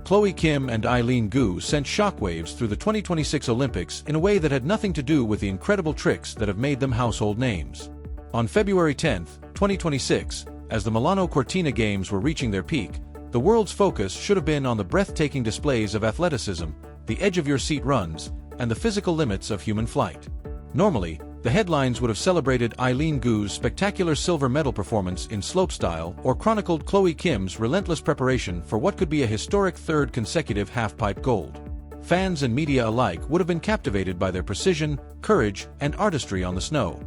Khloe Kim and Eileen Gu sent shockwaves through the 2026 Olympics in a way that had nothing to do with the incredible tricks that have made them household names. On February 10, 2026, as the Milano Cortina Games were reaching their peak, the world's focus should have been on the breathtaking displays of athleticism, the edge-of-your-seat runs, and the physical limits of human flight. Normally, the headlines would have celebrated Eileen Gu's spectacular silver medal performance in slopestyle or chronicled Khloe Kim's relentless preparation for what could be a historic third consecutive half-pipe gold. Fans and media alike would have been captivated by their precision, courage, and artistry on the snow.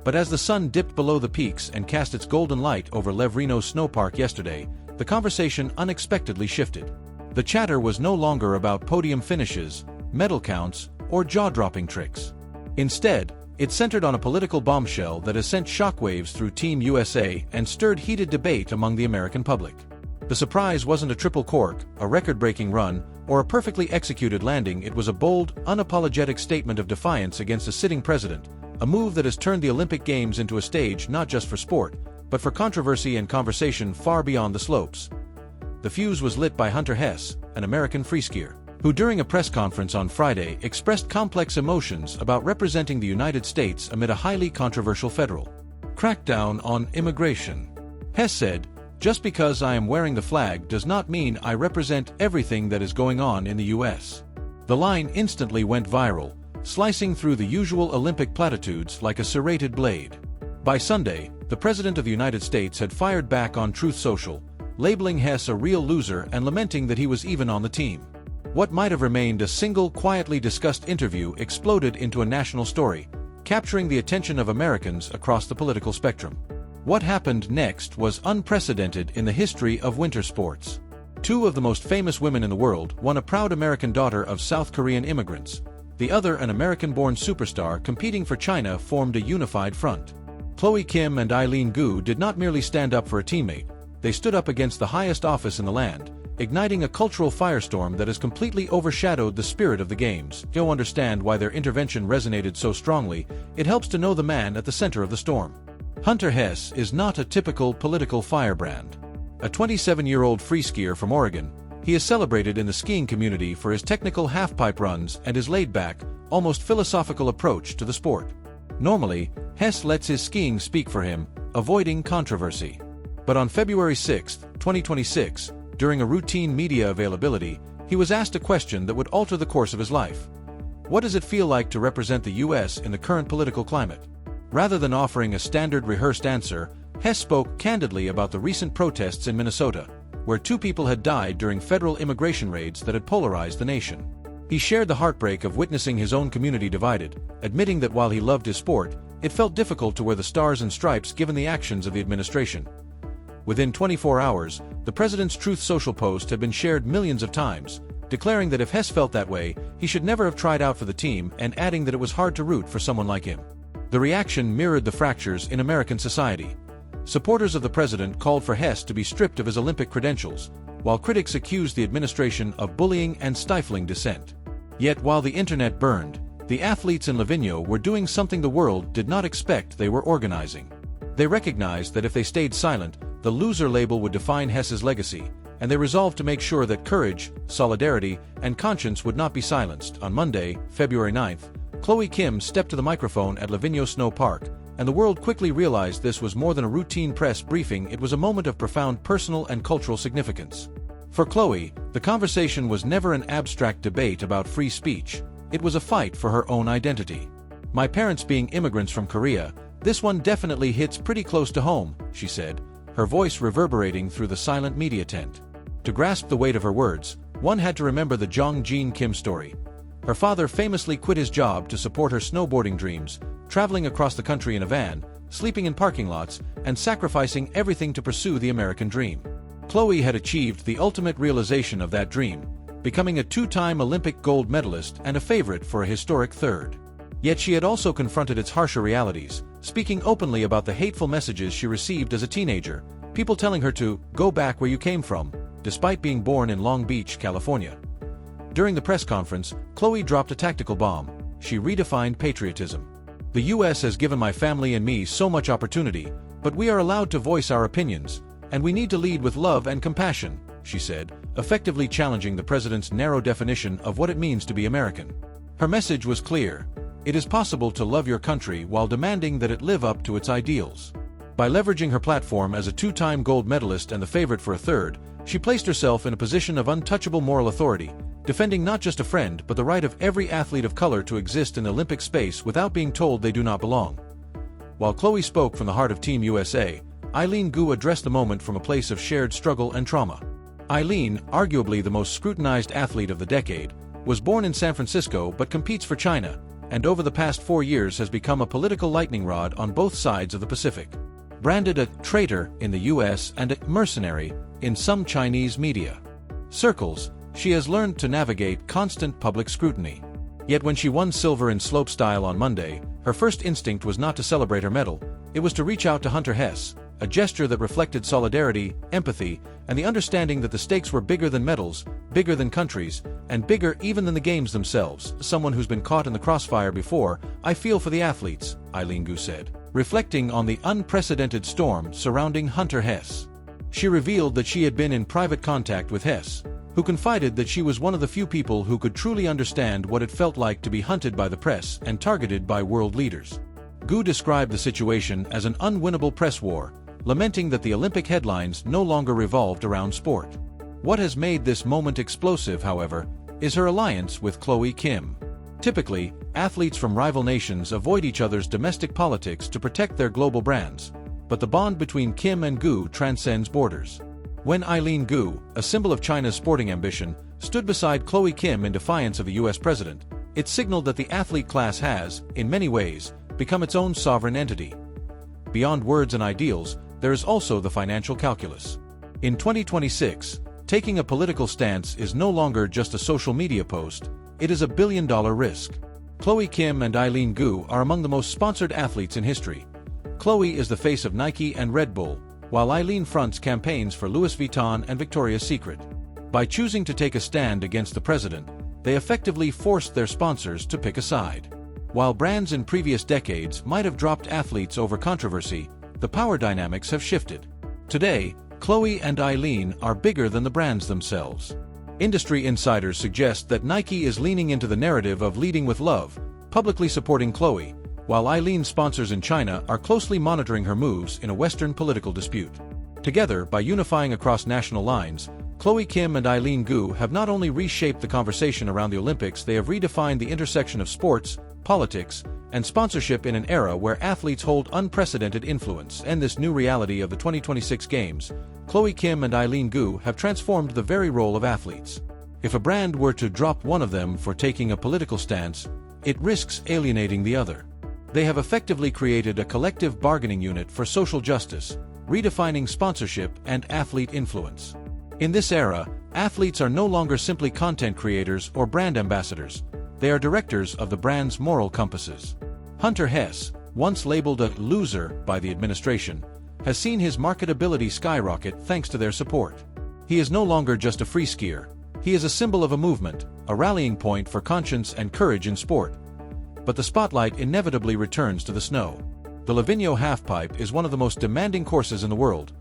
But as the sun dipped below the peaks and cast its golden light over Levrino Snow Park yesterday, the conversation unexpectedly shifted. The chatter was no longer about podium finishes, medal counts, or jaw-dropping tricks. Instead, it centered on a political bombshell that has sent shockwaves through Team USA and stirred heated debate among the American public. The surprise wasn't a triple cork, a record-breaking run, or a perfectly executed landing. It was a bold, unapologetic statement of defiance against a sitting president, a move that has turned the Olympic Games into a stage not just for sport, but for controversy and conversation far beyond the slopes. The fuse was lit by Hunter Hess, an American freeskier, who during a press conference on Friday expressed complex emotions about representing the United States amid a highly controversial federal crackdown on immigration. Hess said, "Just because I am wearing the flag does not mean I represent everything that is going on in the U.S." The line instantly went viral, slicing through the usual Olympic platitudes like a serrated blade. By Sunday, the President of the United States had fired back on Truth Social, labeling Hess a real loser and lamenting that he was even on the team. What might have remained a single quietly discussed interview exploded into a national story, capturing the attention of Americans across the political spectrum. What happened next was unprecedented in the history of winter sports. Two of the most famous women in the world, one a proud American daughter of South Korean immigrants, the other an American-born superstar competing for China, formed a unified front. Khloe Kim and Eileen Gu did not merely stand up for a teammate, they stood up against the highest office in the land, igniting a cultural firestorm that has completely overshadowed the spirit of the Games. To understand why their intervention resonated so strongly, it helps to know the man at the center of the storm. Hunter Hess is not a typical political firebrand. A 27-year-old freeskier from Oregon, he is celebrated in the skiing community for his technical half-pipe runs and his laid-back, almost philosophical approach to the sport. Normally, Hess lets his skiing speak for him, avoiding controversy. But on February 6, 2026, during a routine media availability, he was asked a question that would alter the course of his life. What does it feel like to represent the U.S. in the current political climate? Rather than offering a standard rehearsed answer, Hess spoke candidly about the recent protests in Minnesota, where two people had died during federal immigration raids that had polarized the nation. He shared the heartbreak of witnessing his own community divided, admitting that while he loved his sport, it felt difficult to wear the stars and stripes given the actions of the administration. Within 24 hours, the president's Truth Social post had been shared millions of times, declaring that if Hess felt that way, he should never have tried out for the team, and adding that it was hard to root for someone like him. The reaction mirrored the fractures in American society. Supporters of the president called for Hess to be stripped of his Olympic credentials, while critics accused the administration of bullying and stifling dissent. Yet while the internet burned, the athletes in Livigno were doing something the world did not expect. They were organizing. They recognized that if they stayed silent, the loser label would define Hess's legacy, and they resolved to make sure that courage, solidarity, and conscience would not be silenced. On Monday, February 9th, Khloe Kim stepped to the microphone at Levrino Snow Park, and the world quickly realized this was more than a routine press briefing. It was a moment of profound personal and cultural significance. For Khloe, the conversation was never an abstract debate about free speech. It was a fight for her own identity. "My parents being immigrants from Korea, this one definitely hits pretty close to home," she said, her voice reverberating through the silent media tent. To grasp the weight of her words, one had to remember the Jong-Jin Kim story. Her father famously quit his job to support her snowboarding dreams, traveling across the country in a van, sleeping in parking lots, and sacrificing everything to pursue the American dream. Khloe had achieved the ultimate realization of that dream, becoming a two-time Olympic gold medalist and a favorite for a historic third. Yet she had also confronted its harsher realities, speaking openly about the hateful messages she received as a teenager, people telling her to go back where you came from, despite being born in Long Beach, California. During the press conference, Khloe dropped a tactical bomb. She redefined patriotism. "The U.S. has given my family and me so much opportunity, but we are allowed to voice our opinions, and we need to lead with love and compassion," she said, effectively challenging the president's narrow definition of what it means to be American. Her message was clear: it is possible to love your country while demanding that it live up to its ideals. By leveraging her platform as a two-time gold medalist and the favorite for a third, she placed herself in a position of untouchable moral authority, defending not just a friend but the right of every athlete of color to exist in the Olympic space without being told they do not belong. While Khloe spoke from the heart of Team USA, Eileen Gu addressed the moment from a place of shared struggle and trauma. Eileen, arguably the most scrutinized athlete of the decade, was born in San Francisco but competes for China, and over the past 4 years has become a political lightning rod on both sides of the Pacific. Branded a traitor in the US and a mercenary in some Chinese media circles, she has learned to navigate constant public scrutiny. Yet when she won silver in slopestyle on Monday, her first instinct was not to celebrate her medal, it was to reach out to Hunter Hess, a gesture that reflected solidarity, empathy, and the understanding that the stakes were bigger than medals, bigger than countries, and bigger even than the games themselves. Someone who's been caught in the crossfire before, I feel for the athletes, Eileen Gu said, reflecting on the unprecedented storm surrounding Hunter Hess. She revealed that she had been in private contact with Hess, who confided that she was one of the few people who could truly understand what it felt like to be hunted by the press and targeted by world leaders. Gu described the situation as an unwinnable press war, lamenting that the Olympic headlines no longer revolved around sport. What has made this moment explosive, however, is her alliance with Khloe Kim. Typically, athletes from rival nations avoid each other's domestic politics to protect their global brands, but the bond between Kim and Gu transcends borders. When Eileen Gu, a symbol of China's sporting ambition, stood beside Khloe Kim in defiance of the US president, it signaled that the athlete class has, in many ways, become its own sovereign entity. Beyond words and ideals, there is also the financial calculus. In 2026, taking a political stance is no longer just a social media post, it is a billion-dollar risk. Khloe Kim and Eileen Gu are among the most sponsored athletes in history. Khloe is the face of Nike and Red Bull, while Eileen fronts campaigns for Louis Vuitton and Victoria's Secret. By choosing to take a stand against the president, they effectively forced their sponsors to pick a side. While brands in previous decades might have dropped athletes over controversy, the power dynamics have shifted. Today, Khloe and Eileen are bigger than the brands themselves. Industry insiders suggest that Nike is leaning into the narrative of leading with love, publicly supporting Khloe, while Eileen's sponsors in China are closely monitoring her moves in a Western political dispute. Together, by unifying across national lines, Khloe Kim and Eileen Gu have not only reshaped the conversation around the Olympics, they have redefined the intersection of sports, politics, and sponsorship in an era where athletes hold unprecedented influence. And this new reality of the 2026 Games, Khloe Kim and Eileen Gu have transformed the very role of athletes. If a brand were to drop one of them for taking a political stance, it risks alienating the other. They have effectively created a collective bargaining unit for social justice, redefining sponsorship and athlete influence. In this era, athletes are no longer simply content creators or brand ambassadors. They are directors of the brand's moral compasses. Hunter Hess, once labeled a loser by the administration, has seen his marketability skyrocket thanks to their support. He is no longer just a free skier. He is a symbol of a movement, a rallying point for conscience and courage in sport. But the spotlight inevitably returns to the snow. The Livigno halfpipe is one of the most demanding courses in the world,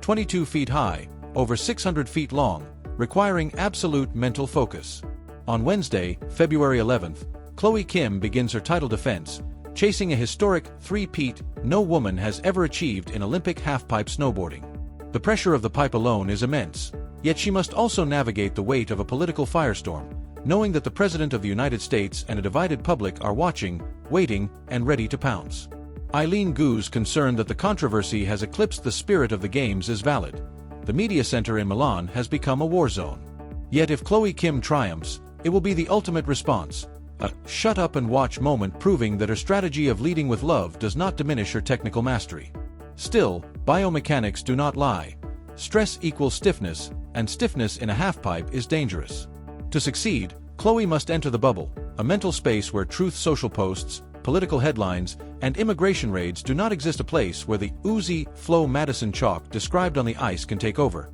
22 feet high, over 600 feet long, requiring absolute mental focus. On Wednesday, February 11th, Khloe Kim begins her title defense, chasing a historic three-peat no woman has ever achieved in Olympic halfpipe snowboarding. The pressure of the pipe alone is immense, yet she must also navigate the weight of a political firestorm, knowing that the President of the United States and a divided public are watching, waiting, and ready to pounce. Eileen Gu's concern that the controversy has eclipsed the spirit of the Games is valid. The media center in Milan has become a war zone. Yet if Khloe Kim triumphs, it will be the ultimate response, a shut up and watch moment, proving that her strategy of leading with love does not diminish her technical mastery. Still, biomechanics do not lie. Stress equals stiffness, and stiffness in a halfpipe is dangerous. To succeed, Khloe must enter the bubble, a mental space where truth social posts, political headlines, and immigration raids do not exist, a place where the oozy Flo Madison chalk described on the ice can take over.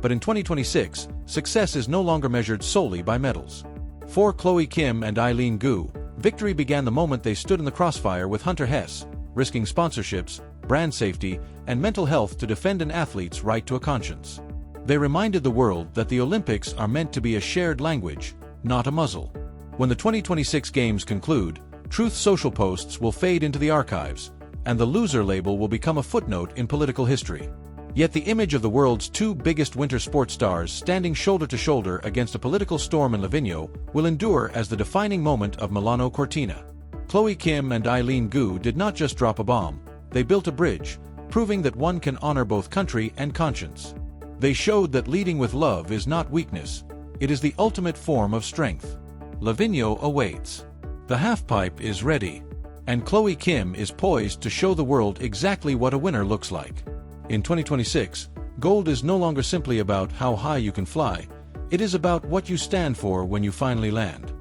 But in 2026, success is no longer measured solely by medals. For Khloe Kim and Eileen Gu, victory began the moment they stood in the crossfire with Hunter Hess, risking sponsorships, brand safety, and mental health to defend an athlete's right to a conscience. They reminded the world that the Olympics are meant to be a shared language, not a muzzle. When the 2026 Games conclude, Truth Social posts will fade into the archives, and the loser label will become a footnote in political history. Yet the image of the world's two biggest winter sports stars standing shoulder to shoulder against a political storm in Livigno will endure as the defining moment of Milano Cortina. Khloe Kim and Eileen Gu did not just drop a bomb, they built a bridge, proving that one can honor both country and conscience. They showed that leading with love is not weakness, it is the ultimate form of strength. Livigno awaits. The halfpipe is ready, and Khloe Kim is poised to show the world exactly what a winner looks like. In 2026, gold is no longer simply about how high you can fly, it is about what you stand for when you finally land.